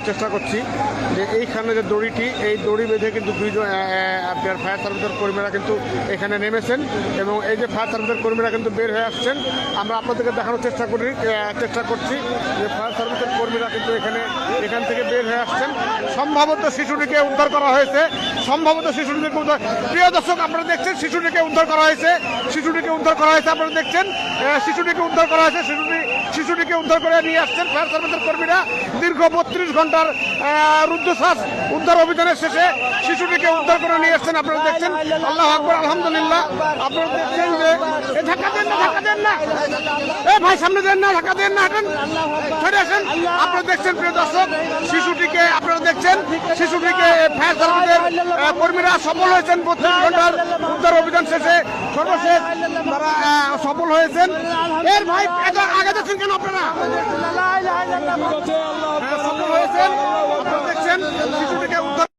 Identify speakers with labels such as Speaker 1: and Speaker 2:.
Speaker 1: চেষ্টা করছি যে এইখানে যে দড়িটি, এই দড়ি বেঁধে কিন্তু দুইজন আপনার ফায়ার সার্ভিসের কর্মীরা কিন্তু এখানে নেমেছেন এবং এই যে ফায়ার সার্ভিসের কর্মীরা কিন্তু বের হয়ে আসছেন। আমরা আপনাদেরকে দেখানোর চেষ্টা করছি যে ফায়ার সার্ভিসের কর্মীরা কিন্তু এখান থেকে বের হয়ে আসছেন। সম্ভবত শিশুটিকে উদ্ধার করা হয়েছে, প্রিয় দর্শক আপনারা দেখছেন শিশুটিকে উদ্ধার করা হয়েছে, আপনারা দেখছেন শিশুটিকে উদ্ধার করা হয়েছে, শিশুটিকে উদ্ধার করে নিয়ে আসছেন ফায়ার সার্ভিসের কর্মীরা। দীর্ঘ 32 ঘন্টার রুদ্ধশ্বাস উদ্ধার অভিযানের শেষে শিশুটিকে উদ্ধার করে নিয়ে আসছেন। আপনারা দেখছেন, আল্লাহু আকবার, আলহামদুলিল্লাহ। আপনারা দেখছেন যে ধাক্কা দেন না ভাই, সামনে দেন না, ধাক্কা দেন না, হাঁটেন, সরে আসেন। আপনারা দেখছেন প্রিয় দর্শক শিশুটিকে ফায়ার সার্ভিসের কর্মীরা সফল হয়েছেন 32 ঘন্টার উদ্ধার অভিযান শেষে। সর্বশেষ তারা সফল হয়েছেন। এর ভাই আগে যাচ্ছেন কেন আপনারা?